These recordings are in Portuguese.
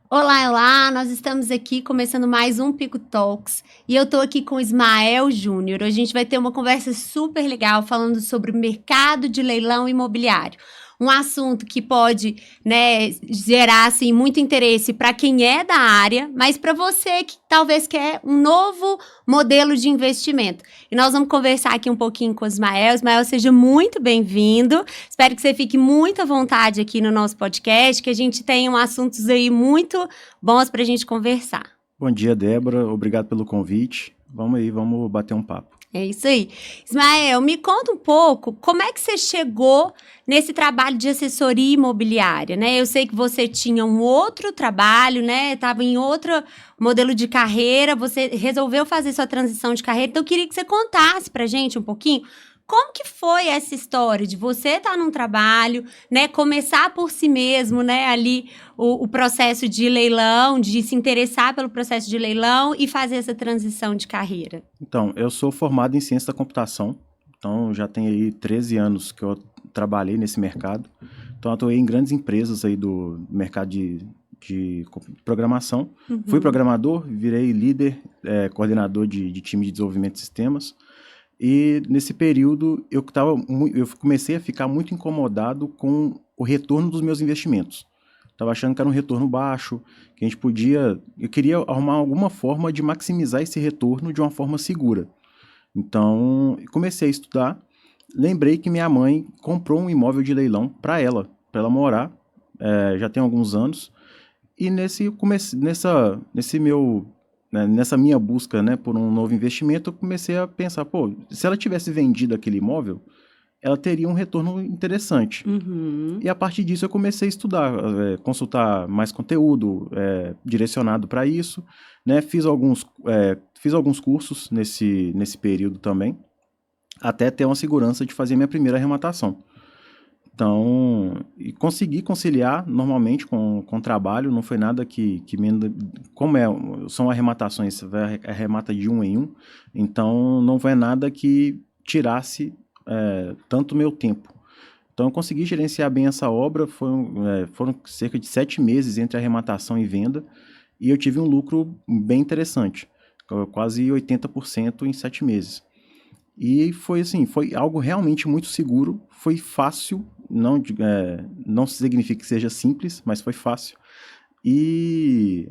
Olá, olá! Nós estamos aqui começando mais um Pico Talks e eu tô aqui com o Ismael Júnior. Hoje a gente vai ter uma conversa super legal falando sobre o mercado de leilão imobiliário. Um assunto que pode, né, gerar assim, muito interesse para quem é da área, mas para você que talvez quer um novo modelo de investimento. E nós vamos conversar aqui um pouquinho com o Ismael. Ismael, seja muito bem-vindo. Espero que você fique muito à vontade aqui no nosso podcast, que a gente tenha assuntos aí muito bons para a gente conversar. Bom dia, Débora. Obrigado pelo convite. Vamos aí, vamos bater um papo. É isso aí. Ismael, me conta um pouco como é que você chegou nesse trabalho de assessoria imobiliária, né? Eu sei que você tinha um outro trabalho, né? Estava em outro modelo de carreira, você resolveu fazer sua transição de carreira, então eu queria que você contasse pra gente um pouquinho como que foi essa história de você estar num trabalho, né, começar por si mesmo, né, ali o processo de leilão, de se interessar pelo processo de leilão e fazer essa transição de carreira? Então, eu sou formado em ciência da computação, então já tem aí 13 anos que eu trabalhei nesse mercado. Então, atuei em grandes empresas aí do mercado de programação. Fui programador, virei líder, coordenador de time de desenvolvimento de sistemas. E nesse período eu comecei a ficar muito incomodado com o retorno dos meus investimentos. Estava achando que era um retorno baixo, que a gente podia... Eu queria arrumar alguma forma de maximizar esse retorno de uma forma segura. Então, comecei a estudar. Lembrei que minha mãe comprou um imóvel de leilão para ela morar, já tem alguns anos. E nessa minha busca, né, por um novo investimento, eu comecei a pensar, pô, se ela tivesse vendido aquele imóvel, ela teria um retorno interessante. E a partir disso eu comecei a estudar, consultar mais conteúdo direcionado para isso, né? Fiz alguns cursos nesse período também, até ter uma segurança de fazer minha primeira arrematação. Então, e consegui conciliar normalmente com o trabalho, não foi nada que me... São arrematações, você vai arremata de um em um, então não foi nada que tirasse tanto meu tempo. Então eu consegui gerenciar bem essa obra, foram cerca de 7 meses entre arrematação e venda, e eu tive um lucro bem interessante, quase 80% em 7 meses. E foi assim, foi algo realmente muito seguro, foi fácil, não significa que seja simples, mas foi fácil. E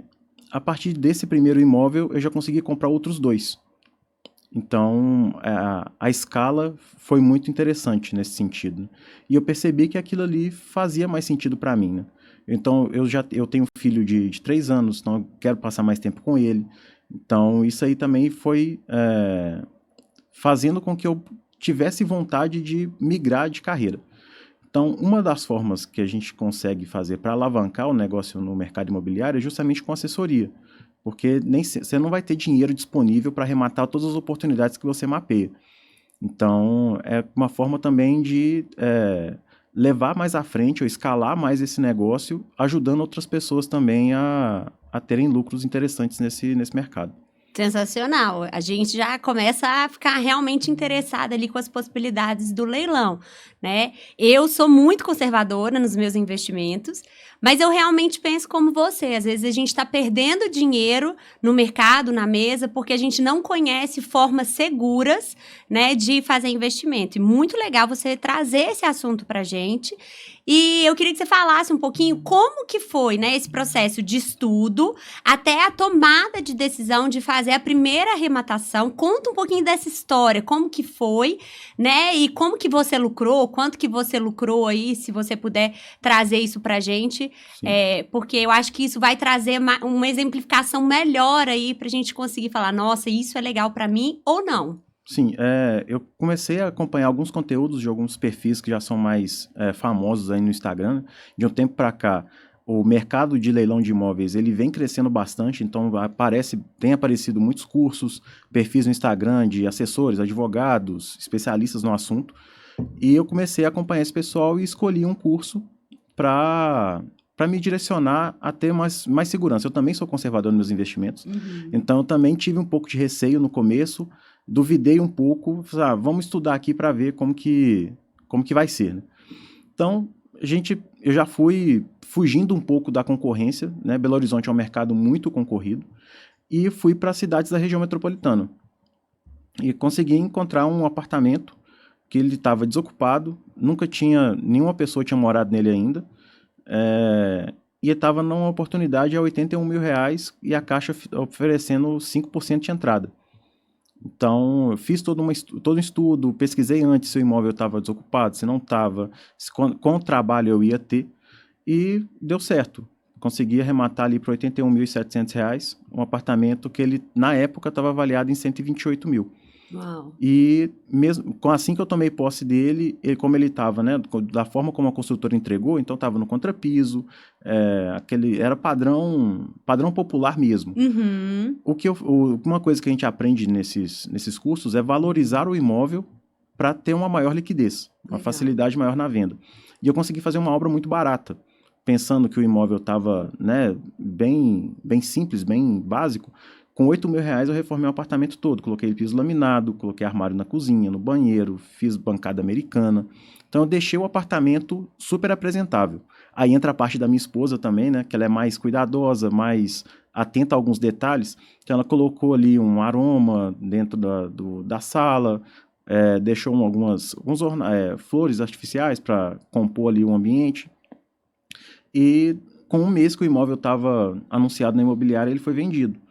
a partir desse primeiro imóvel eu já consegui comprar outros dois. Então, a escala foi muito interessante nesse sentido. E eu percebi que aquilo ali fazia mais sentido para mim, né? Então, eu tenho um filho de 3 anos, então eu quero passar mais tempo com ele. Então, isso aí também foi fazendo com que eu tivesse vontade de migrar de carreira. Então, uma das formas que a gente consegue fazer para alavancar o negócio no mercado imobiliário é justamente com assessoria. Porque você não vai ter dinheiro disponível para arrematar todas as oportunidades que você mapeia. Então, é uma forma também de levar mais à frente ou escalar mais esse negócio, ajudando outras pessoas também a terem lucros interessantes nesse mercado. Sensacional. A gente já começa a ficar realmente interessada ali com as possibilidades do leilão, né? Eu sou muito conservadora nos meus investimentos, mas eu realmente penso como você. Às vezes a gente está perdendo dinheiro no mercado, na mesa, porque a gente não conhece formas seguras, né, de fazer investimento. E muito legal você trazer esse assunto para gente. E eu queria que você falasse um pouquinho como que foi, né, esse processo de estudo até a tomada de decisão de fazer a primeira arrematação. Conta um pouquinho dessa história, como que foi, né, e como que você lucrou, quanto que você lucrou aí, se você puder trazer isso pra gente, porque eu acho que isso vai trazer uma exemplificação melhor aí pra gente conseguir falar, nossa, isso é legal pra mim ou não. Sim, eu comecei a acompanhar alguns conteúdos de alguns perfis que já são mais famosos aí no Instagram, né? De um tempo para cá, o mercado de leilão de imóveis ele vem crescendo bastante, então tem aparecido muitos cursos, perfis no Instagram de assessores, advogados, especialistas no assunto, e eu comecei a acompanhar esse pessoal e escolhi um curso para me direcionar a ter mais segurança. Eu também sou conservador nos meus investimentos, então eu também tive um pouco de receio no começo, duvidei um pouco, falei, vamos estudar aqui para ver como que vai ser, né? Então, eu já fui fugindo um pouco da concorrência, né? Belo Horizonte é um mercado muito concorrido, e fui para cidades da região metropolitana. E consegui encontrar um apartamento que ele estava desocupado, nenhuma pessoa tinha morado nele ainda, e estava numa oportunidade a R$81.000 e a Caixa oferecendo 5% de entrada. Então, eu fiz todo um estudo, pesquisei antes se o imóvel estava desocupado, se não estava, qual trabalho eu ia ter, e deu certo. Consegui arrematar ali para R$81.700, um apartamento que ele, na época, estava avaliado em R$128.000. Uau. E mesmo assim que eu tomei posse dele, como ele estava, né, da forma como a construtora entregou, então estava no contrapiso, era padrão popular mesmo. Uhum. Uma coisa que a gente aprende nesses cursos é valorizar o imóvel para ter uma maior liquidez, uma facilidade maior na venda. E eu consegui fazer uma obra muito barata, pensando que o imóvel estava, né, bem simples, bem básico. Com R$8.000 eu reformei o apartamento todo, coloquei piso laminado, coloquei armário na cozinha, no banheiro, fiz bancada americana. Então eu deixei o apartamento super apresentável. Aí entra a parte da minha esposa também, né, que ela é mais cuidadosa, mais atenta a alguns detalhes. Então ela colocou ali um aroma dentro da sala, deixou algumas flores artificiais para compor ali o ambiente. E com um mês que o imóvel estava anunciado na imobiliária, ele foi vendido.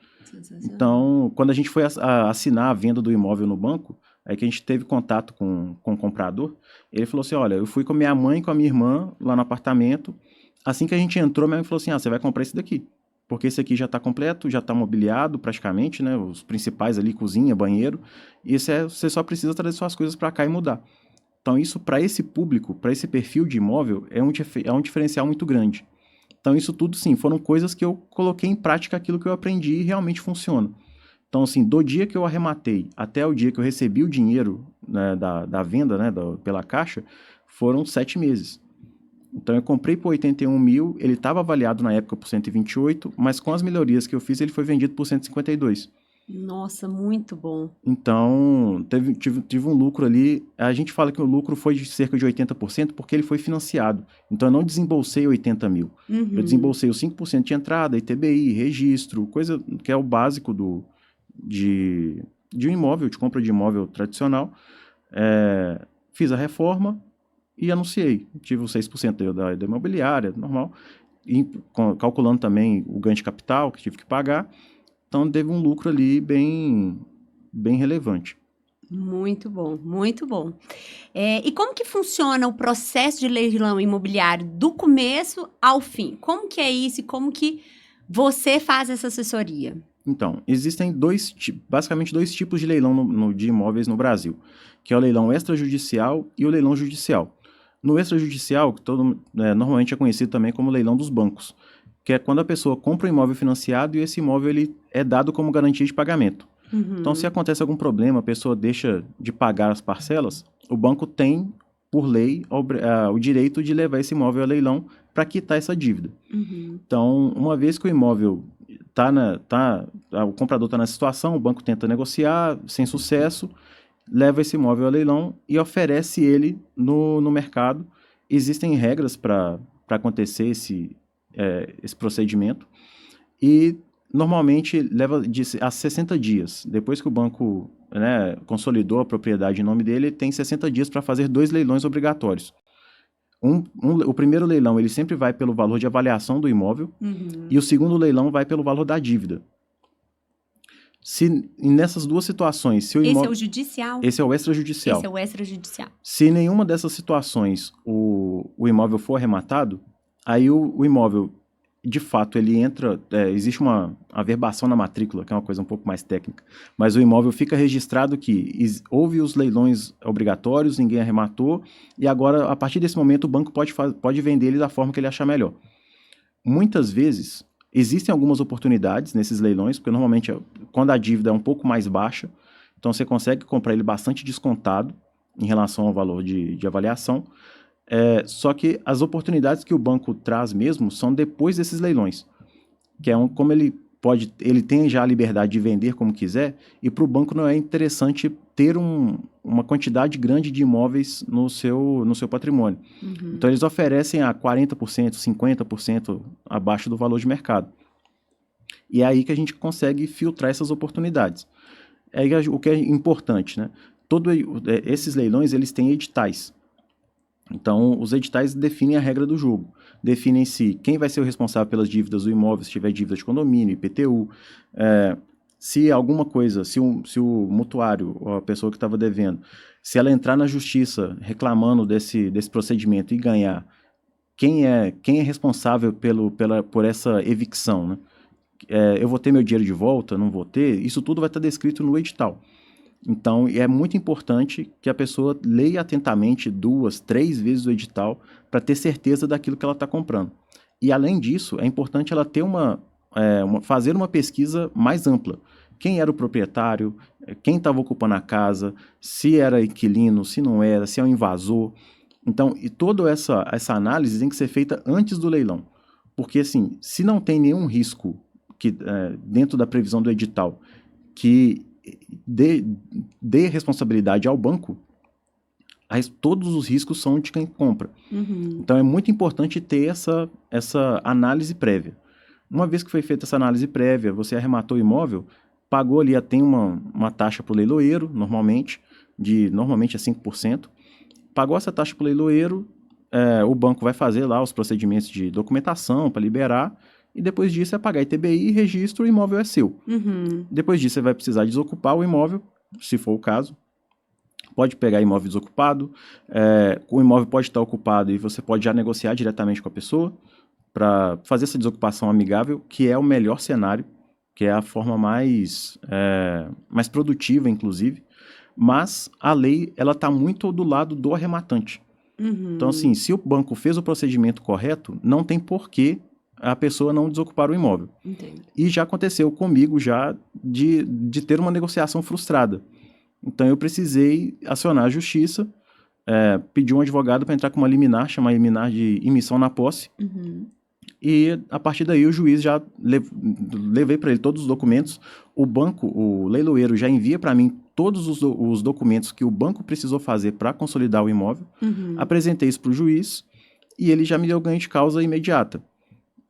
Então, quando a gente foi assinar a venda do imóvel no banco, aí que a gente teve contato com o comprador, ele falou assim, olha, eu fui com minha mãe e com a minha irmã lá no apartamento, assim que a gente entrou, minha mãe falou assim, você vai comprar esse daqui, porque esse aqui já está completo, já está mobiliado praticamente, né, os principais ali, cozinha, banheiro, e você só precisa trazer suas coisas para cá e mudar. Então, isso para esse público, para esse perfil de imóvel, é um diferencial muito grande. Então, isso tudo, sim, foram coisas que eu coloquei em prática aquilo que eu aprendi e realmente funciona. Então, assim, do dia que eu arrematei até o dia que eu recebi o dinheiro, né, da venda, né, pela Caixa, foram 7 meses. Então, eu comprei por 81.000, ele estava avaliado na época por 128, mas com as melhorias que eu fiz, ele foi vendido por 152. Nossa, muito bom. Então, tive um lucro ali. A gente fala que o lucro foi de cerca de 80% porque ele foi financiado. Então, eu não desembolsei 80.000. Uhum. Eu desembolsei os 5% de entrada, ITBI, registro, coisa que é o básico de um imóvel, de compra de imóvel tradicional. Fiz a reforma e anunciei. Tive os 6% da imobiliária, normal. E, calculando também o ganho de capital que tive que pagar. Então, teve um lucro ali bem relevante. Muito bom, muito bom. E como que funciona o processo de leilão imobiliário do começo ao fim? Como que é isso e como que você faz essa assessoria? Então, existem basicamente dois tipos de leilão de imóveis no Brasil, que é o leilão extrajudicial e o leilão judicial. No extrajudicial, que normalmente é conhecido também como leilão dos bancos, que é quando a pessoa compra um imóvel financiado e esse imóvel ele é dado como garantia de pagamento. Uhum. Então, se acontece algum problema, a pessoa deixa de pagar as parcelas, o banco tem, por lei, o direito de levar esse imóvel a leilão para quitar essa dívida. Uhum. Então, uma vez que o imóvel o comprador está na situação, o banco tenta negociar, sem sucesso, leva esse imóvel a leilão e oferece ele no mercado. Existem regras para acontecer esse procedimento e normalmente leva a 60 dias. Depois que o banco, né, consolidou a propriedade em nome dele, tem 60 dias para fazer 2 leilões obrigatórios. O primeiro leilão ele sempre vai pelo valor de avaliação do imóvel. Uhum. E o segundo leilão vai pelo valor da dívida. Nessas duas situações... Esse é o judicial? Esse é o extrajudicial. Esse é o extrajudicial. Se nenhuma dessas situações o imóvel for arrematado, aí o imóvel, de fato, ele entra... existe uma averbação na matrícula, que é uma coisa um pouco mais técnica, mas o imóvel fica registrado que houve os leilões obrigatórios, ninguém arrematou, e agora, a partir desse momento, o banco pode vender ele da forma que ele achar melhor. Muitas vezes, existem algumas oportunidades nesses leilões, porque normalmente quando a dívida é um pouco mais baixa, então você consegue comprar ele bastante descontado em relação ao valor de avaliação, só que as oportunidades que o banco traz mesmo são depois desses leilões, que é como ele tem já a liberdade de vender como quiser, e para o banco não é interessante ter uma quantidade grande de imóveis no seu patrimônio. Então, eles oferecem a 40%, 50% abaixo do valor de mercado. E é aí que a gente consegue filtrar essas oportunidades. O que é importante, né? Esses leilões, eles têm editais. Então, os editais definem a regra do jogo. Definem-se quem vai ser o responsável pelas dívidas do imóvel, se tiver dívida de condomínio, IPTU. Se alguma coisa, se o mutuário, ou a pessoa que estava devendo, se ela entrar na justiça reclamando desse procedimento e ganhar, quem é responsável por essa evicção, né? Eu vou ter meu dinheiro de volta, não vou ter? Isso tudo vai estar descrito no edital. Então, é muito importante que a pessoa leia atentamente 2, 3 vezes o edital para ter certeza daquilo que ela está comprando. E, além disso, é importante ela ter fazer uma pesquisa mais ampla. Quem era o proprietário, quem estava ocupando a casa, se era inquilino, se não era, se é um invasor. Então, e toda essa análise tem que ser feita antes do leilão. Porque, assim, se não tem nenhum risco dentro da previsão do edital que dê responsabilidade ao banco, todos os riscos são de quem compra. Então, é muito importante ter essa análise prévia. Uma vez que foi feita essa análise prévia, você arrematou o imóvel, pagou ali, tem uma taxa para o leiloeiro, normalmente é 5%. Pagou essa taxa para o leiloeiro, o banco vai fazer lá os procedimentos de documentação para liberar, e depois disso é pagar ITBI, registro, o imóvel é seu. Depois disso você vai precisar desocupar o imóvel, se for o caso. Pode pegar imóvel desocupado, o imóvel pode estar ocupado e você pode já negociar diretamente com a pessoa para fazer essa desocupação amigável, que é o melhor cenário, que é a forma mais produtiva, inclusive. Mas a lei está muito do lado do arrematante. Então, assim, se o banco fez o procedimento correto, não tem porquê a pessoa não desocupar o imóvel. Entendo. E já aconteceu comigo de ter uma negociação frustrada. Então, eu precisei acionar a justiça, pedir um advogado para entrar com uma liminar, chamar liminar de imissão na posse. E, a partir daí, o juiz já levei para ele todos os documentos. O leiloeiro já envia para mim todos os documentos que o banco precisou fazer para consolidar o imóvel. Apresentei isso para o juiz e ele já me deu ganho de causa imediata.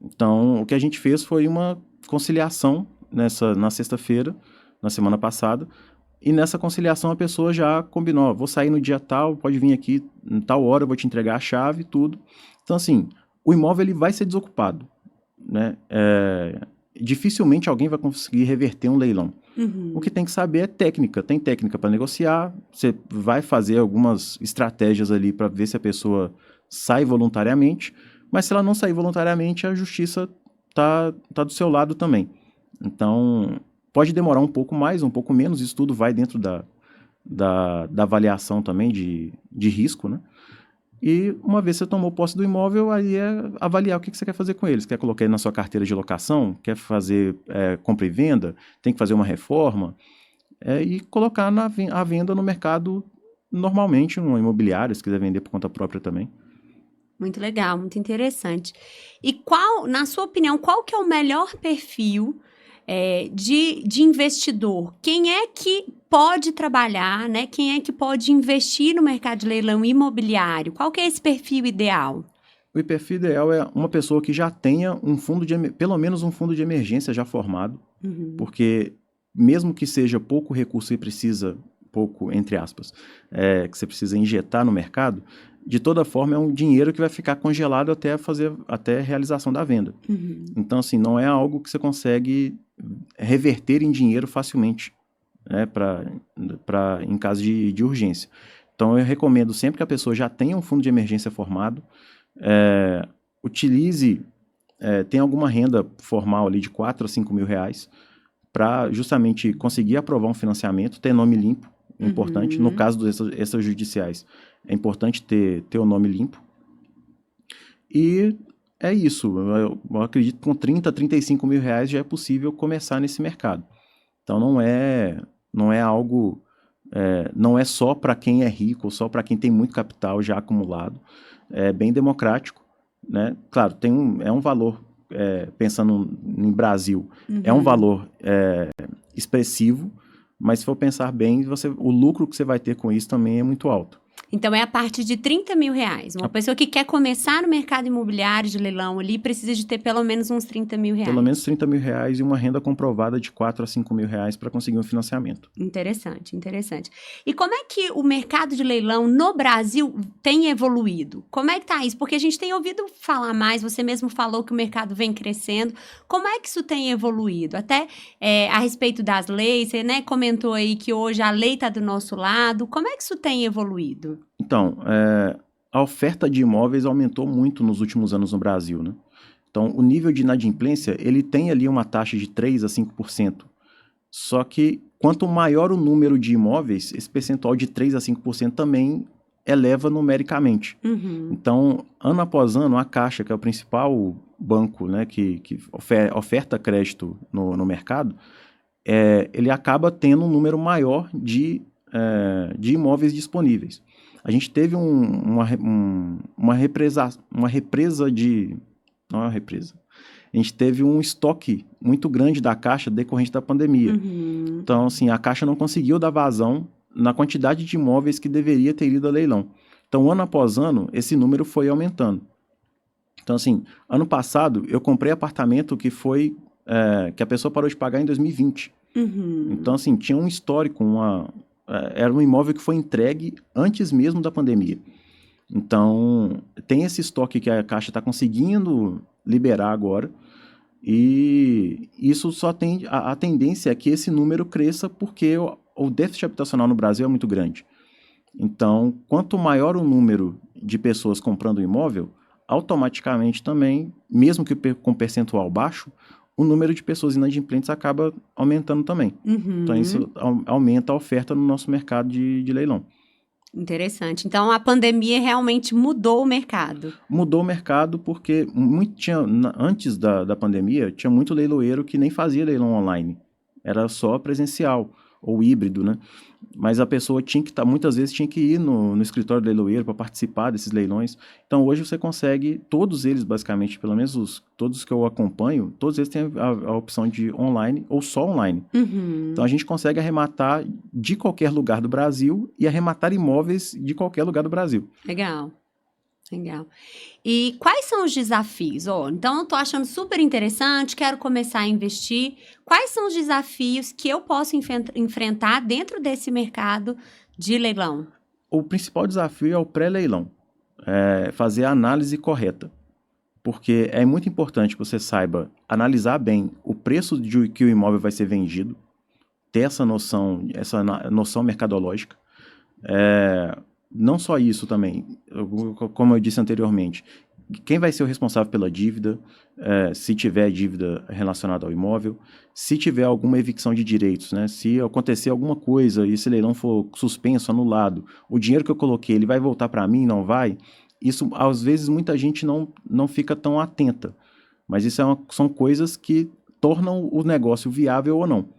Então, o que a gente fez foi uma conciliação na sexta-feira, na semana passada, e nessa conciliação a pessoa já combinou, vou sair no dia tal, pode vir aqui em tal hora, eu vou te entregar a chave e tudo. Então, assim, o imóvel ele vai ser desocupado, né? Dificilmente alguém vai conseguir reverter um leilão. O que tem que saber é técnica. Tem técnica para negociar, você vai fazer algumas estratégias ali para ver se a pessoa sai voluntariamente, mas se ela não sair voluntariamente, a justiça tá do seu lado também. Então, pode demorar um pouco mais, um pouco menos, isso tudo vai dentro da avaliação também de risco, né? E uma vez que você tomou posse do imóvel, aí é avaliar o que você quer fazer com ele. Você quer colocar ele na sua carteira de locação? Quer fazer compra e venda? Tem que fazer uma reforma? E colocar à venda no mercado normalmente, numa imobiliária, se quiser vender por conta própria também. Muito legal, muito interessante. E na sua opinião, qual que é o melhor perfil de investidor? Quem é que pode trabalhar, né? Quem é que pode investir no mercado de leilão imobiliário? Qual que é esse perfil ideal? O perfil ideal é uma pessoa que já tenha pelo menos um fundo de emergência já formado, porque mesmo que seja pouco recurso e precisa, pouco, entre aspas, que você precisa injetar no mercado, de toda forma é um dinheiro que vai ficar congelado até a realização da venda. Então, assim, não é algo que você consegue reverter em dinheiro facilmente, né, em caso de urgência. Então, eu recomendo sempre que a pessoa já tenha um fundo de emergência formado, tem alguma renda formal ali de 4 a 5 mil reais para justamente conseguir aprovar um financiamento, ter nome limpo, é importante. No caso dos extrajudiciais, é importante ter o nome limpo. E é isso. Eu acredito que com 30, 35 mil reais já é possível começar nesse mercado. Então, não é algo... não é só para quem é rico, ou só para quem tem muito capital já acumulado. É bem democrático, né? Claro, é um valor, pensando em Brasil, é um valor expressivo, mas se for pensar bem, o lucro que você vai ter com isso também é muito alto. Então, é a partir de R$30 mil. Uma pessoa que quer começar no mercado imobiliário de leilão ali, precisa de ter pelo menos uns R$30 mil. Pelo menos R$30 mil e uma renda comprovada de R$4 a R$5 mil para conseguir um financiamento. Interessante, interessante. E como é que o mercado de leilão no Brasil tem evoluído? Como é que tá isso? Porque a gente tem ouvido falar mais, você mesmo falou que o mercado vem crescendo. Como é que isso tem evoluído? Até a respeito das leis, você, né, comentou aí que hoje a lei está do nosso lado. Como é que isso tem evoluído? Então, a oferta de imóveis aumentou muito nos últimos anos no Brasil, né? Então, o nível de inadimplência, ele tem ali uma taxa de 3% a 5%. Só que, quanto maior o número de imóveis, esse percentual de 3% a 5% também eleva numericamente. Uhum. Então, ano após ano, a Caixa, que é o principal banco, né, que oferta crédito no mercado, ele acaba tendo um número maior de imóveis disponíveis. A gente teve uma represa de... Não é uma represa. A gente teve um estoque muito grande da Caixa decorrente da pandemia. Uhum. Então, assim, a Caixa não conseguiu dar vazão na quantidade de imóveis que deveria ter ido a leilão. Então, ano após ano, esse número foi aumentando. Então, assim, ano passado, eu comprei apartamento que a pessoa parou de pagar em 2020. Uhum. Então, assim, tinha um histórico, era um imóvel que foi entregue antes mesmo da pandemia. Então, tem esse estoque que a Caixa está conseguindo liberar agora, e isso só tem... A tendência é que esse número cresça porque o déficit habitacional no Brasil é muito grande. Então, quanto maior o número de pessoas comprando imóvel, automaticamente também, mesmo que com percentual baixo, o número de pessoas inadimplentes acaba aumentando também. Uhum. Então, isso aumenta a oferta no nosso mercado de leilão. Interessante. Então, a pandemia realmente mudou o mercado. Mudou o mercado porque antes da pandemia, tinha muito leiloeiro que nem fazia leilão online. Era só presencial ou híbrido, né? Mas a pessoa muitas vezes tinha que ir no escritório do leiloeiro para participar desses leilões. Então, hoje você consegue, todos eles basicamente, pelo menos todos que eu acompanho, todos eles têm a opção de online ou só online. Uhum. Então, a gente consegue arrematar de qualquer lugar do Brasil e arrematar imóveis de qualquer lugar do Brasil. Legal. Legal. E quais são os desafios? Então, eu tô achando super interessante, quero começar a investir. Quais são os desafios que eu posso enfrentar dentro desse mercado de leilão? O principal desafio é o pré-leilão, fazer a análise correta. Porque é muito importante que você saiba analisar bem o preço de que o imóvel vai ser vendido, ter essa noção mercadológica. Não só isso também, como eu disse anteriormente, quem vai ser o responsável pela dívida, se tiver dívida relacionada ao imóvel, se tiver alguma evicção de direitos, né? Se acontecer alguma coisa e esse leilão for suspenso, anulado, o dinheiro que eu coloquei, ele vai voltar para mim, não vai? Isso, às vezes, muita gente não fica tão atenta, mas isso são coisas que tornam o negócio viável ou não.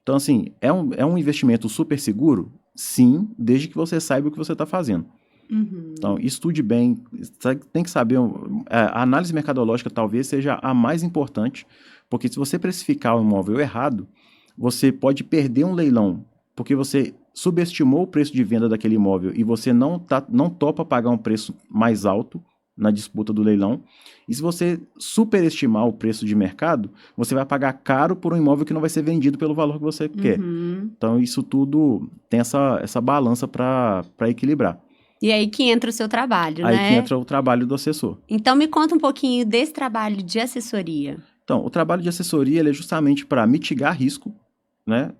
Então, assim, é um investimento super seguro? Sim, desde que você saiba o que você está fazendo. Uhum. Então, estude bem, tem que saber, a análise mercadológica talvez seja a mais importante, porque se você precificar o imóvel errado, você pode perder um leilão, porque você subestimou o preço de venda daquele imóvel e você não topa pagar um preço mais alto na disputa do leilão. E se você superestimar o preço de mercado, você vai pagar caro por um imóvel que não vai ser vendido pelo valor que você quer. Então, isso tudo tem essa balança para equilibrar. E aí que entra o seu trabalho, né? Aí que entra o trabalho do assessor. Então, me conta um pouquinho desse trabalho de assessoria. Então, o trabalho de assessoria ele é justamente para mitigar risco, né?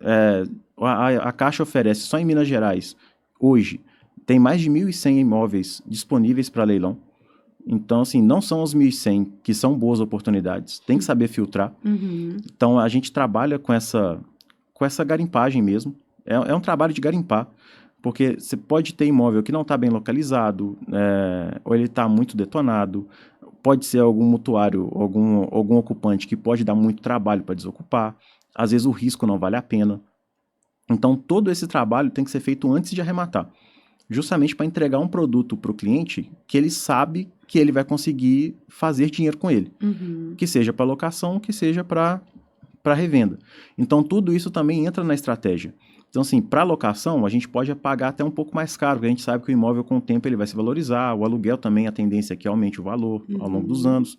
A Caixa oferece, só em Minas Gerais, hoje, tem mais de 1.100 imóveis disponíveis para leilão. Então, assim, não são os 1.100 que são boas oportunidades, tem que saber filtrar. Uhum. Então, a gente trabalha com essa garimpagem mesmo. É um trabalho de garimpar, porque você pode ter imóvel que não está bem localizado, ou ele está muito detonado, pode ser algum mutuário, algum ocupante que pode dar muito trabalho para desocupar, às vezes o risco não vale a pena. Então, todo esse trabalho tem que ser feito antes de arrematar, justamente para entregar um produto para o cliente que ele sabe que ele vai conseguir fazer dinheiro com ele, que seja para locação, que seja para revenda. Então, tudo isso também entra na estratégia. Então, assim, para locação, a gente pode pagar até um pouco mais caro, porque a gente sabe que o imóvel, com o tempo, ele vai se valorizar. O aluguel também, a tendência é que aumente o valor ao longo dos anos.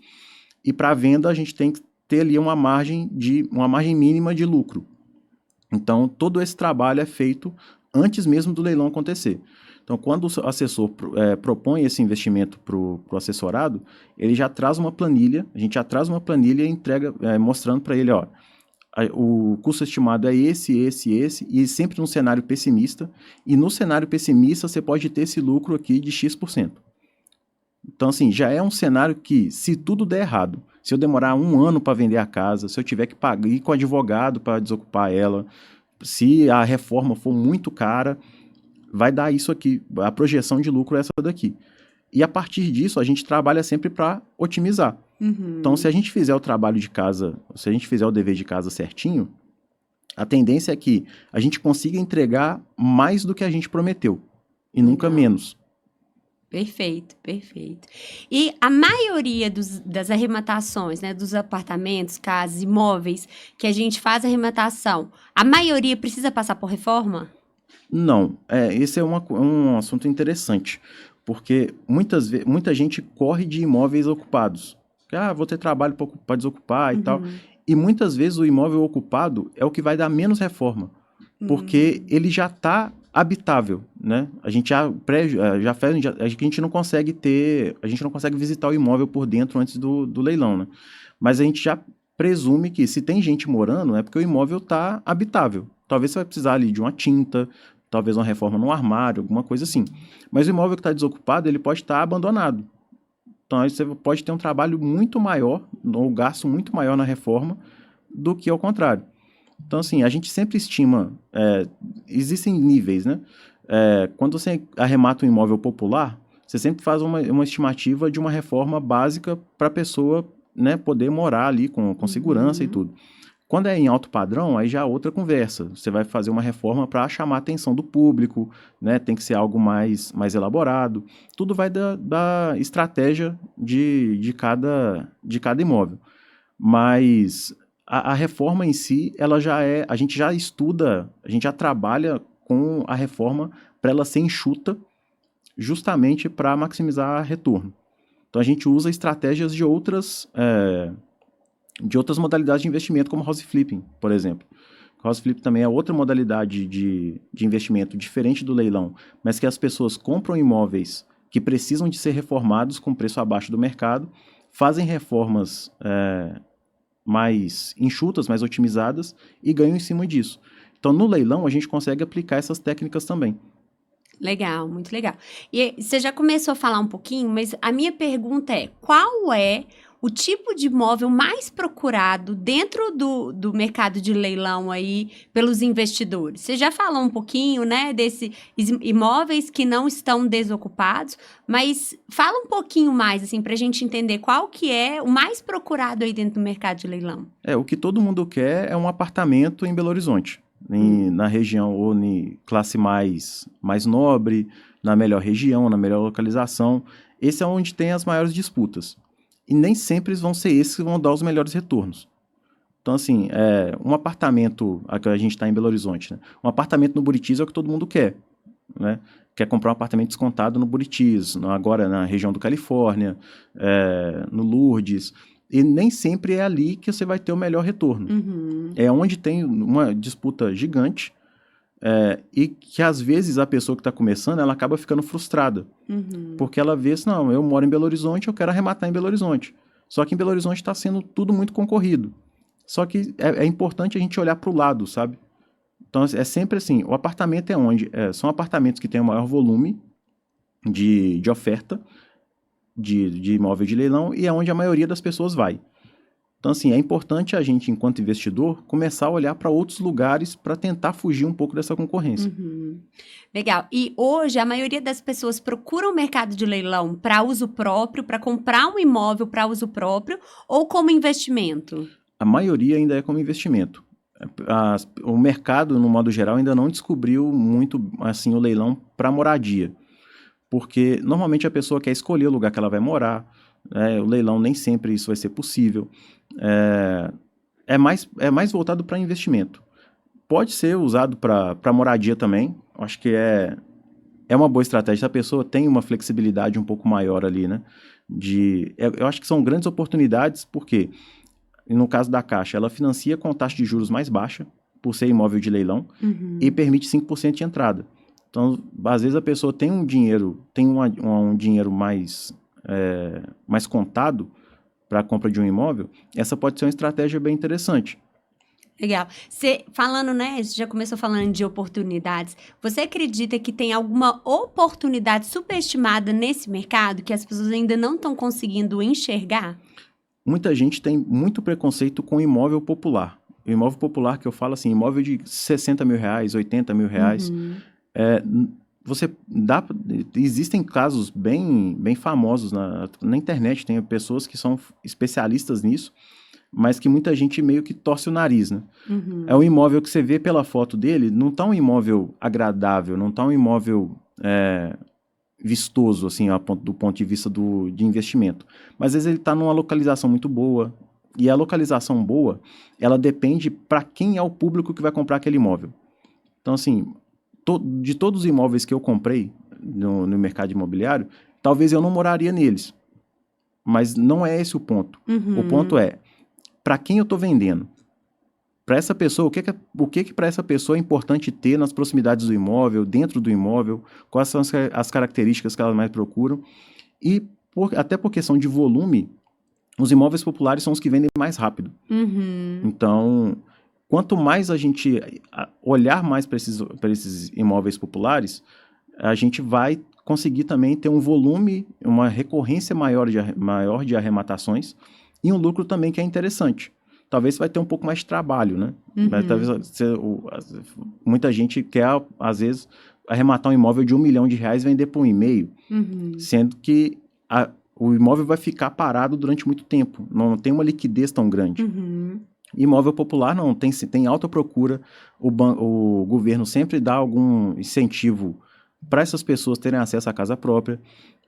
E para venda, a gente tem que ter ali uma margem mínima de lucro. Então, todo esse trabalho é feito antes mesmo do leilão acontecer. Então, quando o assessor propõe esse investimento para o assessorado, ele já traz uma planilha, a gente já traz uma planilha e entrega, mostrando para ele, ó, o custo estimado é esse, e sempre num cenário pessimista, e no cenário pessimista você pode ter esse lucro aqui de X%. Então, assim, já é um cenário que, se tudo der errado, se eu demorar 1 ano para vender a casa, se eu tiver que pagar, ir com advogado para desocupar ela, se a reforma for muito cara, vai dar isso aqui, a projeção de lucro é essa daqui. E a partir disso, a gente trabalha sempre para otimizar. Então, se a gente fizer o trabalho de casa, se a gente fizer o dever de casa certinho, a tendência é que a gente consiga entregar mais do que a gente prometeu, e nunca menos. Perfeito, perfeito. E a maioria das arrematações, né, dos apartamentos, casas, imóveis, que a gente faz arrematação, a maioria precisa passar por reforma? Não, esse é um assunto interessante, porque muita gente corre de imóveis ocupados. Vou ter trabalho para desocupar e tal. E muitas vezes o imóvel ocupado é o que vai dar menos reforma, porque ele já está habitável, né? A gente a gente não consegue visitar o imóvel por dentro antes do leilão, né? Mas a gente já presume que se tem gente morando é porque o imóvel está habitável. Talvez você vai precisar ali de uma tinta, talvez uma reforma no armário, alguma coisa assim. Mas o imóvel que está desocupado, ele pode estar abandonado. Então, aí você pode ter um trabalho muito maior, ou gasto muito maior na reforma, do que ao contrário. Então, assim, a gente sempre estima, existem níveis, né? Quando você arremata um imóvel popular, você sempre faz uma estimativa de uma reforma básica para a pessoa, né, poder morar ali com segurança e tudo. Quando é em alto padrão, aí já é outra conversa. Você vai fazer uma reforma para chamar a atenção do público, né? Tem que ser algo mais elaborado. Tudo vai da estratégia de cada imóvel. Mas a reforma em si, a gente já estuda, a gente já trabalha com a reforma para ela ser enxuta, justamente para maximizar retorno. Então a gente usa estratégias de outras modalidades de investimento, como house flipping, por exemplo. House flipping também é outra modalidade de investimento diferente do leilão, mas que as pessoas compram imóveis que precisam de ser reformados com preço abaixo do mercado, fazem reformas mais enxutas, mais otimizadas e ganham em cima disso. Então, no leilão, a gente consegue aplicar essas técnicas também. Legal, muito legal. E você já começou a falar um pouquinho, mas a minha pergunta é: qual é o tipo de imóvel mais procurado dentro do mercado de leilão aí pelos investidores? Você já falou um pouquinho, né, desses imóveis que não estão desocupados, mas fala um pouquinho mais, assim, para a gente entender qual que é o mais procurado aí dentro do mercado de leilão. O que todo mundo quer é um apartamento em Belo Horizonte, na região ou em classe mais nobre, na melhor região, na melhor localização. Esse é onde tem as maiores disputas. E nem sempre vão ser esses que vão dar os melhores retornos. Então, assim, um apartamento, aqui a gente está em Belo Horizonte, né? Um apartamento no Buritis é o que todo mundo quer, né? Quer comprar um apartamento descontado no Buritis, agora na região do Califórnia, no Lourdes. E nem sempre é ali que você vai ter o melhor retorno. É onde tem uma disputa gigante, e que às vezes a pessoa que está começando, ela acaba ficando frustrada. Porque ela vê assim, não, eu moro em Belo Horizonte, eu quero arrematar em Belo Horizonte. Só que em Belo Horizonte está sendo tudo muito concorrido. Só que é importante a gente olhar para o lado, sabe? Então é sempre assim, o apartamento é onde? São apartamentos que têm o maior volume de oferta de imóvel de leilão e é onde a maioria das pessoas vai. Então, assim, é importante a gente, enquanto investidor, começar a olhar para outros lugares para tentar fugir um pouco dessa concorrência. Legal. E hoje, a maioria das pessoas procura o mercado de leilão para uso próprio, para comprar um imóvel para uso próprio ou como investimento? A maioria ainda é como investimento. O mercado, no modo geral, ainda não descobriu muito assim, o leilão para moradia. Porque, normalmente, a pessoa quer escolher o lugar que ela vai morar. O leilão nem sempre isso vai ser possível. É mais voltado para investimento. pode ser usado para moradia também. Acho que é uma boa estratégia. Se a pessoa tem uma flexibilidade um pouco maior ali, né? Eu acho que são grandes oportunidades, porque no caso da Caixa, ela financia com taxa de juros mais baixa, por ser imóvel de leilão, e permite 5% de entrada. Então, às vezes a pessoa tem um dinheiro, um dinheiro mais contado para a compra de um imóvel, essa pode ser uma estratégia bem interessante. Legal. Você falando, né? Você já começou falando de oportunidades. Você acredita que tem alguma oportunidade superestimada nesse mercado que as pessoas ainda não estão conseguindo enxergar? Muita gente tem muito preconceito com imóvel popular. O imóvel popular, que eu falo assim, imóvel de 60 mil reais, 80 mil reais. Existem casos bem famosos na internet, tem pessoas que são especialistas nisso, mas que muita gente meio que torce o nariz, né? É um imóvel que você vê pela foto dele, não tá um imóvel agradável, não tá um imóvel vistoso, assim, do ponto de vista de investimento. Mas às vezes ele está numa localização muito boa, e a localização boa, ela depende para quem é o público que vai comprar aquele imóvel. Então, assim, de todos os imóveis que eu comprei no mercado imobiliário, talvez eu não moraria neles. Mas não é esse o ponto. O ponto é, para quem eu estou vendendo? Para essa pessoa, o que para essa pessoa é importante ter nas proximidades do imóvel, dentro do imóvel, quais são as características que elas mais procuram. E até por questão de volume, os imóveis populares são os que vendem mais rápido. Então, quanto mais a gente olhar mais para esses imóveis populares, a gente vai conseguir também ter um volume, uma recorrência maior de arrematações e um lucro também que é interessante. Talvez você vai ter um pouco mais de trabalho, né? Talvez muita gente quer, às vezes, arrematar um imóvel de R$1 milhão e vender por 1,5, sendo que o imóvel vai ficar parado durante muito tempo, não tem uma liquidez tão grande. Imóvel popular não, tem alta procura, o governo sempre dá algum incentivo para essas pessoas terem acesso à casa própria.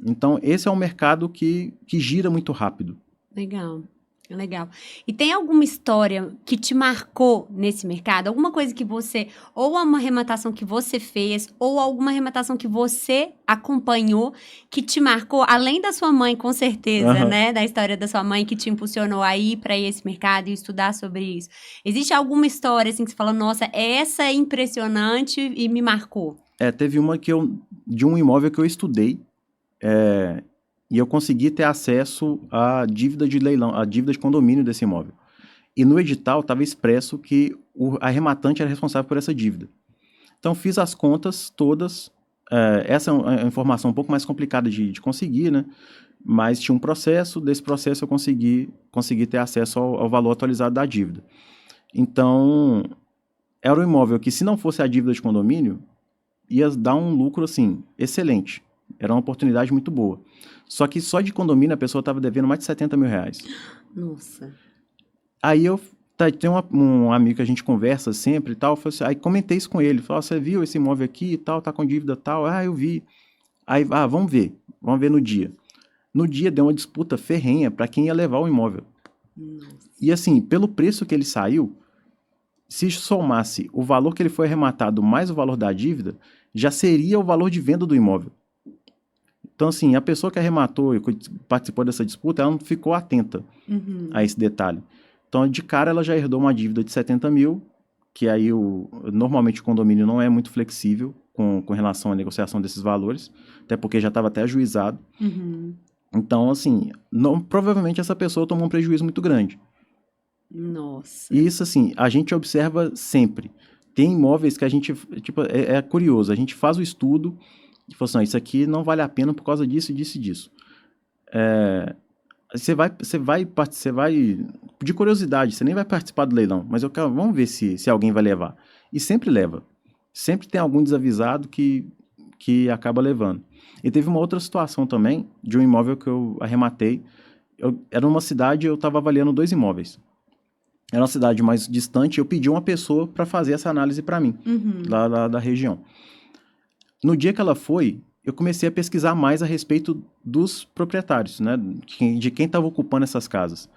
Então, esse é um mercado que gira muito rápido. Legal. Legal. E tem alguma história que te marcou nesse mercado? Alguma coisa que você, ou uma arrematação que você fez, ou alguma arrematação que você acompanhou, que te marcou, além da sua mãe, com certeza, né? Da história da sua mãe que te impulsionou a ir para esse mercado e estudar sobre isso. Existe alguma história assim que você fala, nossa, essa é impressionante e me marcou? Teve uma de um imóvel que eu estudei, e eu consegui ter acesso à dívida de leilão, à dívida de condomínio desse imóvel. E no edital estava expresso que o arrematante era responsável por essa dívida. Então, fiz as contas todas. Essa é uma informação um pouco mais complicada de conseguir, né? Mas tinha um processo, desse processo eu consegui ter acesso ao valor atualizado da dívida. Então, era um imóvel que, se não fosse a dívida de condomínio, ia dar um lucro, assim, excelente. Era uma oportunidade muito boa. Só que só de condomínio a pessoa estava devendo mais de 70 mil reais. Nossa. Aí tem um amigo que a gente conversa sempre e tal, aí comentei isso com ele. Falei, você viu esse imóvel aqui e tal, tá com dívida tal? Eu vi. Aí, vamos ver no dia. No dia deu uma disputa ferrenha para quem ia levar o imóvel. Nossa. E assim, pelo preço que ele saiu, se somasse o valor que ele foi arrematado mais o valor da dívida, já seria o valor de venda do imóvel. Então, assim, a pessoa que arrematou e participou dessa disputa, ela não ficou atenta a esse detalhe. Então, de cara, ela já herdou uma dívida de 70 mil, que aí normalmente o condomínio não é muito flexível com relação à negociação desses valores, até porque já estava até ajuizado. Então, assim, provavelmente essa pessoa tomou um prejuízo muito grande. Nossa. E isso, assim, a gente observa sempre. Tem imóveis que a gente, tipo, é curioso, a gente faz o estudo e fala assim, isso aqui não vale a pena por causa disso, disso e disso. Você vai, de curiosidade, você nem vai participar do leilão, mas vamos ver se alguém vai levar. E sempre leva. Sempre tem algum desavisado que acaba levando. E teve uma outra situação também, de um imóvel que eu arrematei. Era uma cidade, eu estava avaliando 2 imóveis. Era uma cidade mais distante, eu pedi uma pessoa para fazer essa análise para mim, lá da região. No dia que ela foi, eu comecei a pesquisar mais a respeito dos proprietários, né? De quem estava ocupando essas casas.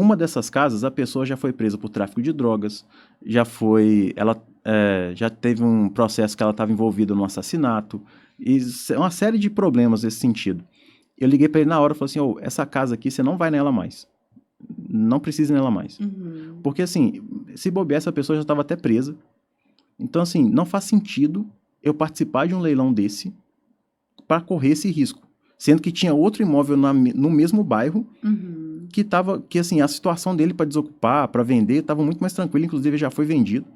Uma dessas casas, a pessoa já foi presa por tráfico de drogas, já teve um processo que ela estava envolvida no assassinato, e uma série de problemas nesse sentido. Eu liguei para ele na hora e falei assim, essa casa aqui, você não vai nela mais. Não precisa ir nela mais. Porque, assim, se bobear, essa pessoa já estava até presa. Então, assim, não faz sentido eu participar de um leilão desse para correr esse risco. Sendo que tinha outro imóvel no mesmo bairro que assim, a situação dele para desocupar, para vender, estava muito mais tranquila, inclusive já foi vendido.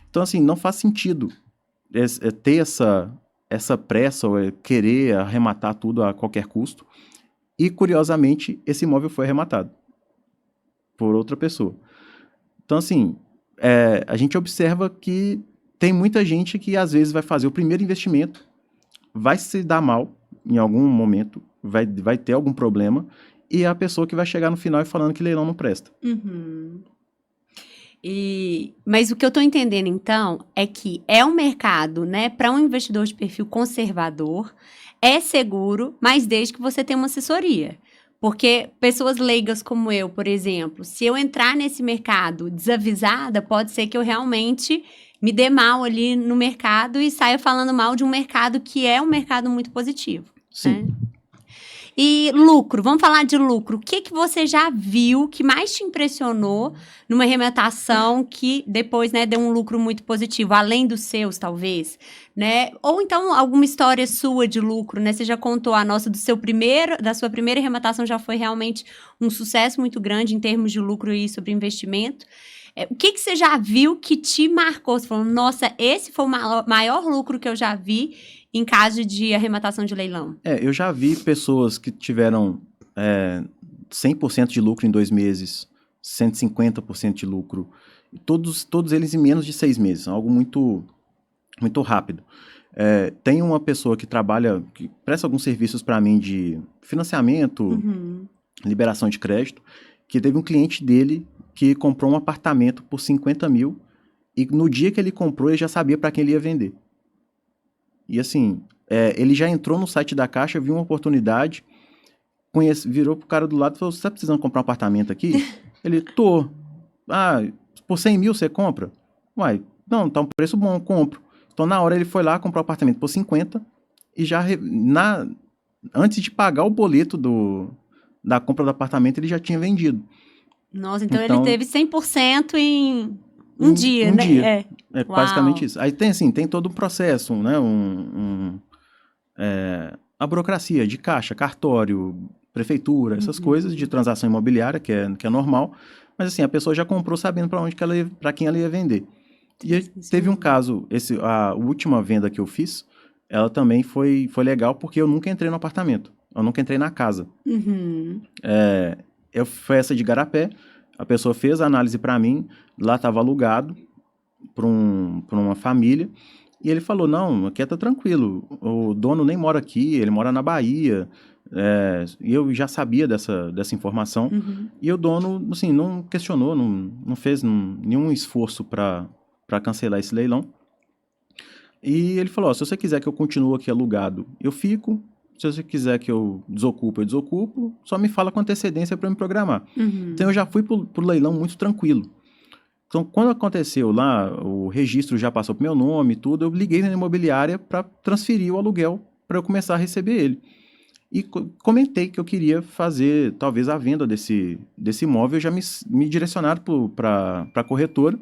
Então, assim, não faz sentido ter essa pressa ou querer arrematar tudo a qualquer custo. E, curiosamente, esse imóvel foi arrematado por outra pessoa. Então, assim, a gente observa que tem muita gente que, às vezes, vai fazer o primeiro investimento, vai se dar mal em algum momento, vai ter algum problema, e é a pessoa que vai chegar no final e falando que leilão não presta. Mas o que eu estou entendendo, então, é que é um mercado, né, para um investidor de perfil conservador, é seguro, mas desde que você tenha uma assessoria. Porque pessoas leigas como eu, por exemplo, se eu entrar nesse mercado desavisada, pode ser que eu realmente me dê mal ali no mercado e saia falando mal de um mercado que é um mercado muito positivo. Sim. Né? E lucro, vamos falar de lucro. O que você já viu que mais te impressionou numa arrematação que depois, né, deu um lucro muito positivo, além dos seus, talvez, né? Ou então alguma história sua de lucro, né? Você já contou a nossa da sua primeira arrematação já foi realmente um sucesso muito grande em termos de lucro e sobre investimento. O que você já viu que te marcou? Você falou, nossa, esse foi o maior lucro que eu já vi em caso de arrematação de leilão. Eu já vi pessoas que tiveram 100% de lucro em 2 meses, 150% de lucro, todos eles em menos de 6 meses, algo muito, muito rápido. Tem uma pessoa que presta alguns serviços para mim de financiamento, liberação de crédito, que teve um cliente dele que comprou um apartamento por 50 mil e no dia que ele comprou ele já sabia para quem ele ia vender. E assim, ele já entrou no site da Caixa, viu uma oportunidade, virou pro cara do lado e falou, você tá precisando comprar um apartamento aqui? Ele, tô. Por 100 mil você compra? Uai, não, tá um preço bom, eu compro. Então na hora ele foi lá, comprou o apartamento por 50 e já, antes de pagar o boleto da compra do apartamento, ele já tinha vendido. Nossa, então ele teve 100% em um dia, né? Dia. É basicamente isso. Aí tem todo um processo, né? A burocracia de caixa, cartório, prefeitura, essas coisas de transação imobiliária, que é normal. Mas assim, a pessoa já comprou sabendo para quem ela ia vender. E teve um caso, a última venda que eu fiz, ela também foi legal porque eu nunca entrei no apartamento. Eu nunca entrei na casa. Foi essa de Igarapé. A pessoa fez a análise para mim, lá estava alugado para uma família, e ele falou, não, aqui tá tranquilo, o dono nem mora aqui, ele mora na Bahia, e eu já sabia dessa informação, e o dono, assim, não questionou, não fez nenhum esforço para cancelar esse leilão, e ele falou, se você quiser que eu continue aqui alugado, eu fico, se você quiser que eu desocupo, só me fala com antecedência para eu me programar. Então eu já fui pro leilão muito tranquilo. Então, quando aconteceu lá, o registro já passou pro meu nome e tudo, eu liguei na imobiliária para transferir o aluguel para eu começar a receber ele. E comentei que eu queria fazer, talvez, a venda desse imóvel, já me direcionaram para a corretora.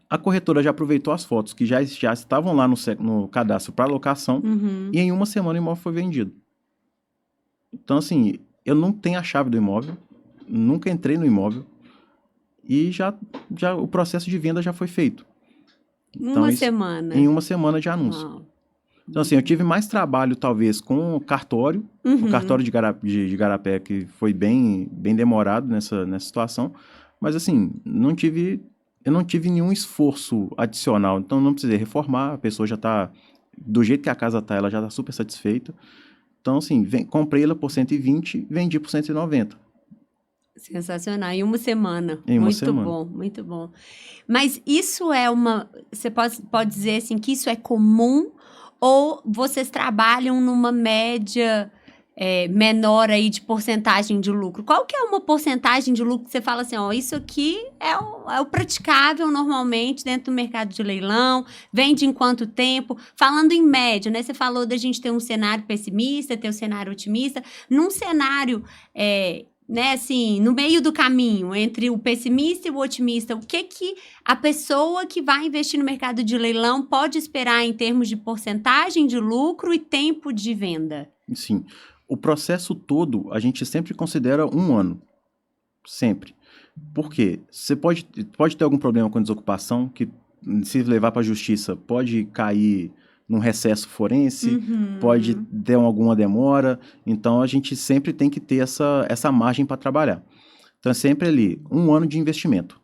A corretora já aproveitou as fotos que já estavam lá no cadastro para locação e em uma semana o imóvel foi vendido. Então, assim, eu não tenho a chave do imóvel, nunca entrei no imóvel e já o processo de venda já foi feito. Então, semana? Em uma semana de anúncio. Uau. Então, assim, eu tive mais trabalho, talvez, com o cartório, o cartório de Igarapé, que foi bem demorado nessa situação, mas, assim, eu não tive nenhum esforço adicional, então não precisei reformar, a pessoa já está, do jeito que a casa está, ela já está super satisfeita. Então, assim, comprei ela por 120, vendi por 190. Sensacional, em uma semana. Em uma muito semana. Bom, muito bom. Mas isso você pode dizer assim que isso é comum ou vocês trabalham numa média menor aí de porcentagem de lucro? Qual que é uma porcentagem de lucro que você fala assim, ó, isso aqui é o praticável normalmente dentro do mercado de leilão, vende em quanto tempo? Falando em média, né? Você falou da gente ter um cenário pessimista, ter um cenário otimista. Num cenário, né, assim, no meio do caminho, entre o pessimista e o otimista, o que a pessoa que vai investir no mercado de leilão pode esperar em termos de porcentagem de lucro e tempo de venda? Sim. O processo todo, a gente sempre considera 1 ano. Sempre. Por quê? Você pode ter algum problema com a desocupação, que se levar para a justiça pode cair num recesso forense, pode ter alguma demora. Então, a gente sempre tem que ter essa margem para trabalhar. Então, é sempre ali, 1 ano de investimento.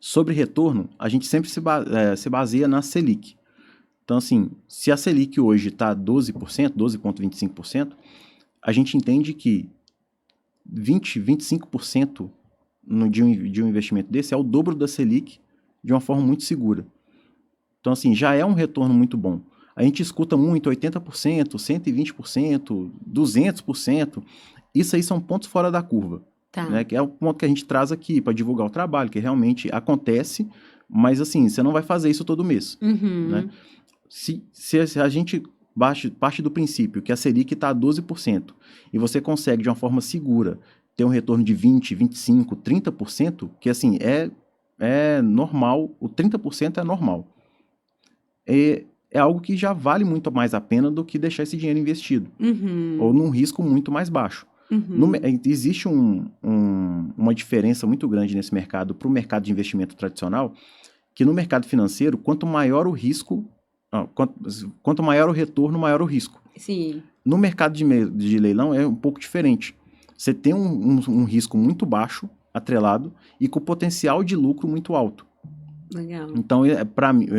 Sobre retorno, a gente sempre se baseia na Selic. Então, assim, se a Selic hoje está 12%, 12,25%, a gente entende que 25% de um investimento desse é o dobro da Selic de uma forma muito segura. Então, assim, já é um retorno muito bom. A gente escuta muito 80%, 120%, 200%. Isso aí são pontos fora da curva. Tá. Né? Que é o ponto que a gente traz aqui para divulgar o trabalho, que realmente acontece, mas, assim, você não vai fazer isso todo mês. Né? Se a gente parte do princípio que a Selic está a 12% e você consegue, de uma forma segura, ter um retorno de 20%, 25%, 30%, que assim, é normal, o 30% é normal. É algo que já vale muito mais a pena do que deixar esse dinheiro investido, ou num risco muito mais baixo. Existe uma diferença muito grande nesse mercado para o mercado de investimento tradicional, que no mercado financeiro, quanto maior o risco, quanto maior o retorno, maior o risco. Sim. No mercado de leilão é um pouco diferente. Você tem um risco muito baixo, atrelado, e com potencial de lucro muito alto. Legal. Então,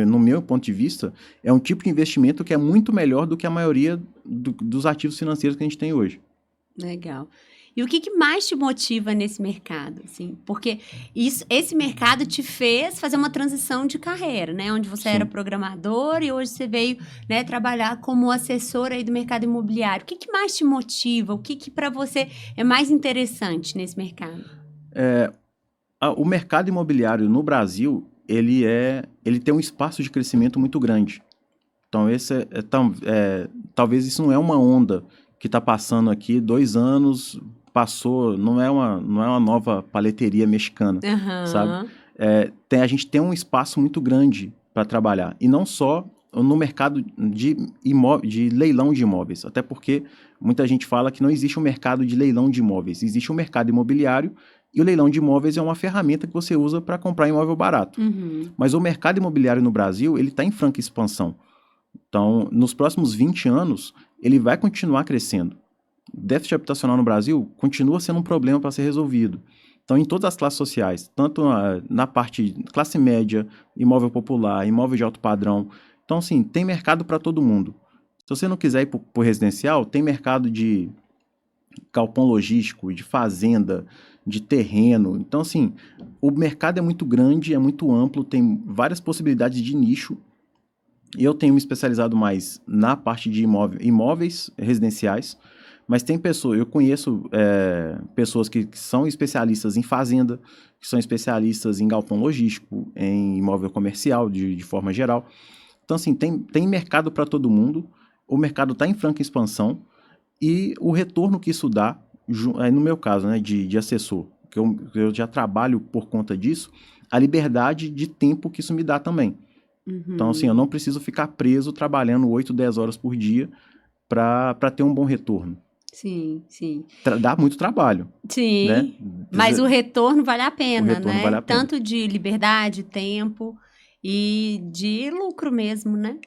no meu ponto de vista, é um tipo de investimento que é muito melhor do que a maioria dos ativos financeiros que a gente tem hoje. Legal. E o que mais te motiva nesse mercado? Assim? Porque esse mercado te fez fazer uma transição de carreira, né? Onde você era programador e hoje você veio, né, trabalhar como assessor aí do mercado imobiliário. O que mais te motiva? O que para você é mais interessante nesse mercado? O mercado imobiliário no Brasil, ele tem um espaço de crescimento muito grande. Então, talvez isso não é uma onda que está passando aqui 2 anos, passou, não é uma nova paleteria mexicana, sabe? A gente tem um espaço muito grande para trabalhar, e não só no mercado de leilão de imóveis, até porque muita gente fala que não existe um mercado de leilão de imóveis, existe um mercado imobiliário, e o leilão de imóveis é uma ferramenta que você usa para comprar imóvel barato. Mas o mercado imobiliário no Brasil, ele está em franca expansão. Então, nos próximos 20 anos, ele vai continuar crescendo. O déficit habitacional no Brasil continua sendo um problema para ser resolvido. Então, em todas as classes sociais, tanto na parte classe média, imóvel popular, imóvel de alto padrão. Então, assim, tem mercado para todo mundo. Se você não quiser ir para o residencial, tem mercado de galpão logístico, de fazenda, de terreno. Então, assim, o mercado é muito grande, é muito amplo, tem várias possibilidades de nicho. Eu tenho me especializado mais na parte de imóveis residenciais, mas eu conheço pessoas que são especialistas em fazenda, que são especialistas em galpão logístico, em imóvel comercial, de forma geral. Então, assim, tem mercado para todo mundo, o mercado está em franca expansão, e o retorno que isso dá, no meu caso, né, de assessor, que eu já trabalho por conta disso, a liberdade de tempo que isso me dá também. Então, assim, eu não preciso ficar preso trabalhando 8, 10 horas por dia para ter um bom retorno. Sim, sim. Dá muito trabalho. Sim, né? Mas o retorno vale a pena, né? Vale a pena. Tanto de liberdade, tempo e de lucro mesmo, né?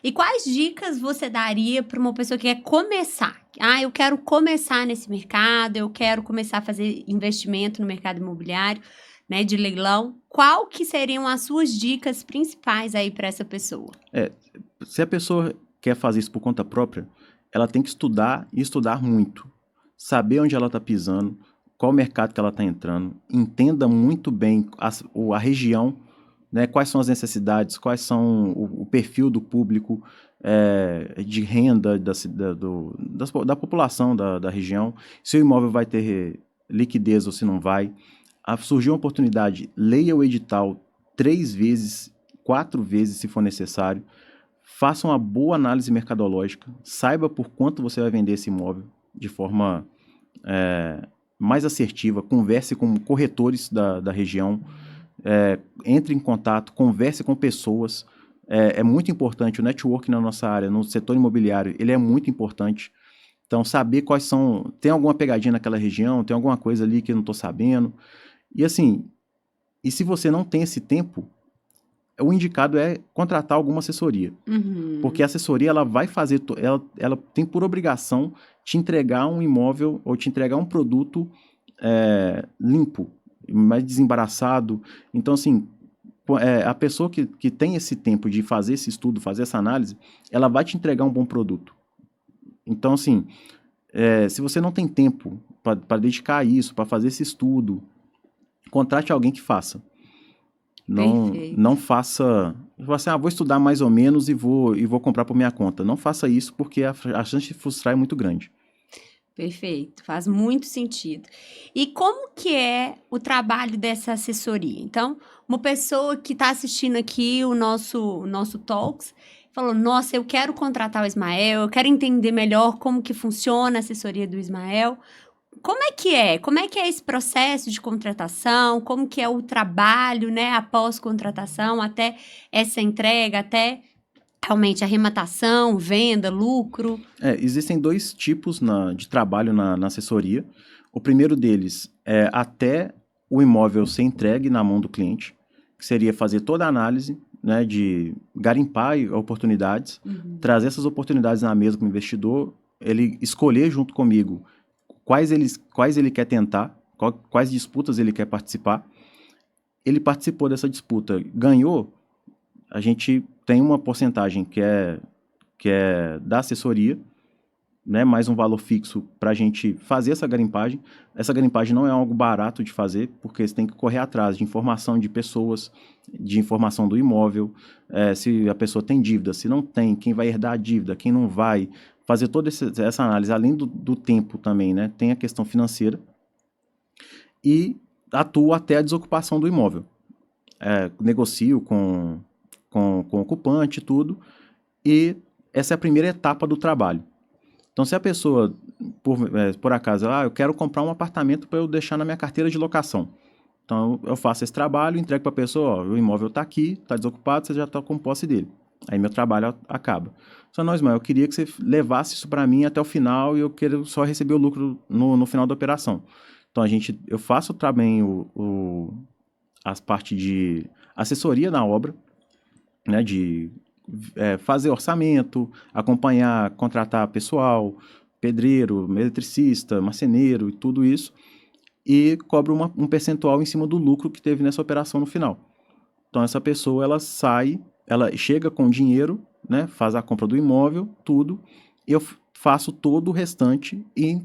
E quais dicas você daria para uma pessoa que quer começar? Eu quero começar nesse mercado, eu quero começar a fazer investimento no mercado imobiliário, né, de leilão. Qual que seriam as suas dicas principais aí para essa pessoa? Se a pessoa quer fazer isso por conta própria, ela tem que estudar e estudar muito. Saber onde ela está pisando, qual mercado que ela está entrando, entenda muito bem a região, né, quais são as necessidades, quais são o perfil do público, de renda da população da região, se o imóvel vai ter liquidez ou se não vai. Surgiu uma oportunidade, leia o edital 3 vezes, 4 vezes se for necessário, faça uma boa análise mercadológica, saiba por quanto você vai vender esse imóvel de forma mais assertiva, converse com corretores da região, entre em contato, converse com pessoas. É muito importante o network na nossa área, no setor imobiliário, ele é muito importante. Então, saber quais são... Tem alguma pegadinha naquela região, tem alguma coisa ali que eu não estou sabendo. E assim, e se você não tem esse tempo, o indicado é contratar alguma assessoria. Porque a assessoria, ela vai fazer... Ela tem por obrigação te entregar um imóvel ou te entregar um produto limpo, mais desembaraçado. Então, assim... a pessoa que tem esse tempo de fazer esse estudo, fazer essa análise, ela vai te entregar um bom produto. Então, assim, se você não tem tempo para dedicar a isso, para fazer esse estudo, contrate alguém que faça. Não faça... Assim, vou estudar mais ou menos e vou comprar por minha conta. Não faça isso porque a chance de frustrar é muito grande. Perfeito, faz muito sentido. E como que é o trabalho dessa assessoria? Então, uma pessoa que está assistindo aqui o nosso Talks, falou, nossa, eu quero contratar o Ismael, eu quero entender melhor como que funciona a assessoria do Ismael. Como é que é? Como é que é esse processo de contratação? Como que é o trabalho, né, após contratação, até essa entrega, até... realmente, arrematação, venda, lucro. Existem 2 tipos de trabalho na assessoria. O primeiro deles é até o imóvel ser entregue na mão do cliente, que seria fazer toda a análise, né, de garimpar oportunidades, trazer essas oportunidades na mesa com o investidor, ele escolher junto comigo quais ele quer tentar, quais disputas ele quer participar. Ele participou dessa disputa, ganhou, a gente tem uma porcentagem que é da assessoria, né, mais um valor fixo para a gente fazer essa garimpagem. Essa garimpagem não é algo barato de fazer, porque você tem que correr atrás de informação de pessoas, de informação do imóvel, se a pessoa tem dívida, se não tem, quem vai herdar a dívida, quem não vai, fazer toda essa análise, além do tempo também, né, tem a questão financeira, e atuo até a desocupação do imóvel. Negocio com o ocupante e tudo, e essa é a primeira etapa do trabalho. Então, se a pessoa, por acaso, eu quero comprar um apartamento para eu deixar na minha carteira de locação. Então, eu faço esse trabalho, entrego para a pessoa, o imóvel está aqui, está desocupado, você já está com posse dele. Aí meu trabalho acaba. Só não, Ismael, eu queria que você levasse isso para mim até o final e eu quero só receber o lucro no final da operação. Então, eu faço também as partes de assessoria na obra, né, de fazer orçamento, acompanhar, contratar pessoal, pedreiro, eletricista, marceneiro e tudo isso, e cobra um percentual em cima do lucro que teve nessa operação no final. Então essa pessoa, ela chega com dinheiro, né, faz a compra do imóvel, tudo, e eu faço todo o restante e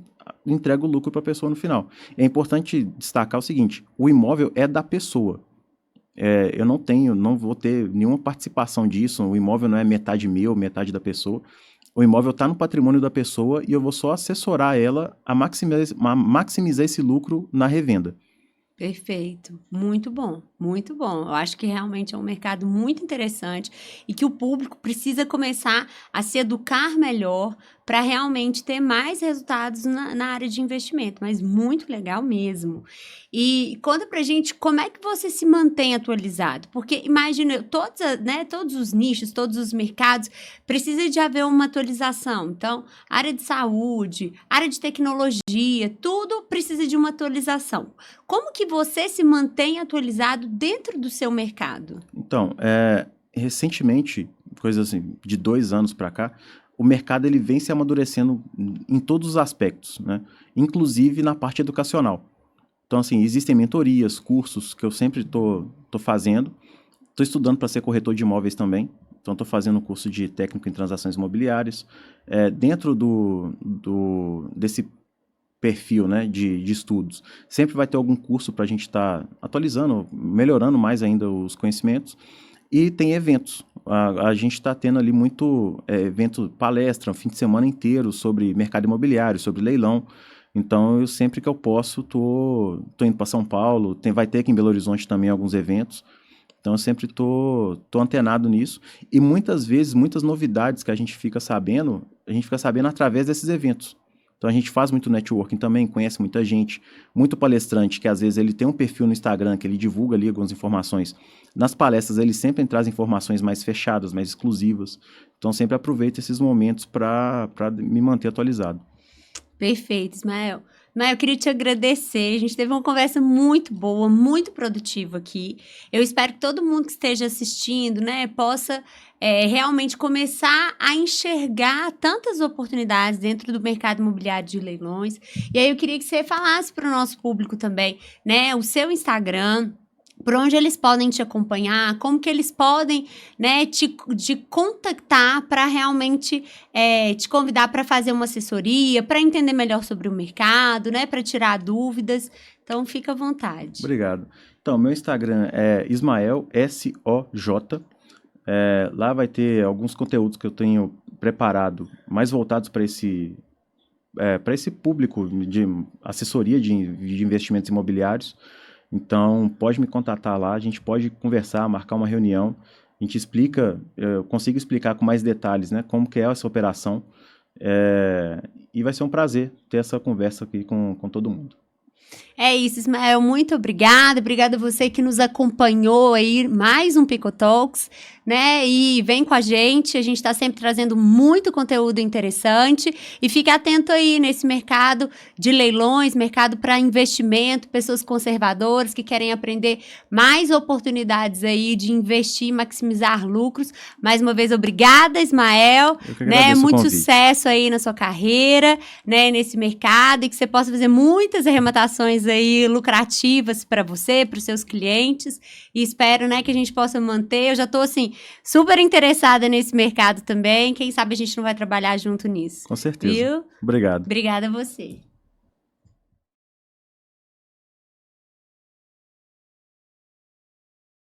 entrego o lucro para a pessoa no final. É importante destacar o seguinte, o imóvel é da pessoa. Eu não vou ter nenhuma participação disso, o imóvel não é metade meu, metade da pessoa. O imóvel está no patrimônio da pessoa e eu vou só assessorar ela a maximizar esse lucro na revenda. Perfeito, muito bom, muito bom. Eu acho que realmente é um mercado muito interessante e que o público precisa começar a se educar melhor para realmente ter mais resultados na área de investimento, mas muito legal mesmo. E conta pra gente como é que você se mantém atualizado, porque imagina, todos os nichos, todos os mercados, precisa de haver uma atualização. Então, área de saúde, área de tecnologia, tudo precisa de uma atualização. Como que você se mantém atualizado dentro do seu mercado? Então, recentemente, coisa assim, de 2 anos para cá, o mercado ele vem se amadurecendo em todos os aspectos, né? Inclusive na parte educacional. Então, assim, existem mentorias, cursos que eu sempre tô fazendo. Estou estudando para ser corretor de imóveis também. Então, estou fazendo um curso de técnico em transações imobiliárias. Dentro desse perfil, né, de estudos, sempre vai ter algum curso para a gente estar atualizando, melhorando mais ainda os conhecimentos. E tem eventos. A gente está tendo ali muito evento, palestra, um fim de semana inteiro sobre mercado imobiliário, sobre leilão. Então, eu sempre que eu posso, tô indo para São Paulo, vai ter aqui em Belo Horizonte também alguns eventos. Então, eu sempre tô antenado nisso. E muitas vezes, muitas novidades que a gente fica sabendo através desses eventos. Então, a gente faz muito networking também, conhece muita gente, muito palestrante, que às vezes ele tem um perfil no Instagram, que ele divulga ali algumas informações. Nas palestras, ele sempre traz informações mais fechadas, mais exclusivas. Então, sempre aproveito esses momentos para me manter atualizado. Perfeito, Ismael. Ismael, eu queria te agradecer. A gente teve uma conversa muito boa, muito produtiva aqui. Eu espero que todo mundo que esteja assistindo, né, possa realmente começar a enxergar tantas oportunidades dentro do mercado imobiliário de leilões. E aí eu queria que você falasse para o nosso público também, né, o seu Instagram, por onde eles podem te acompanhar, como que eles podem, né, te contactar para realmente te convidar para fazer uma assessoria, para entender melhor sobre o mercado, né, para tirar dúvidas. Então, fica à vontade. Obrigado. Então, meu Instagram é Ismael, SOJ. Lá vai ter alguns conteúdos que eu tenho preparado, mais voltados para esse público de assessoria de investimentos imobiliários. Então, pode me contatar lá, a gente pode conversar, marcar uma reunião, a gente explica, eu consigo explicar com mais detalhes, né, como que é essa operação, e vai ser um prazer ter essa conversa aqui com todo mundo. É isso, Ismael, muito obrigada. Obrigada a você que nos acompanhou aí, mais um Pico Talks, né? E vem com a gente está sempre trazendo muito conteúdo interessante. E fique atento aí nesse mercado de leilões, mercado para investimento, pessoas conservadoras que querem aprender mais oportunidades aí de investir e maximizar lucros. Mais uma vez, obrigada, Ismael. Eu que agradeço o muito convite. Sucesso aí na sua carreira, né? Nesse mercado, e que você possa fazer muitas arrematações aí lucrativas para você, para os seus clientes, e espero, né, que a gente possa manter. Eu já estou assim super interessada nesse mercado também. Quem sabe a gente não vai trabalhar junto nisso. Com certeza. Viu? Obrigado. Obrigada a você.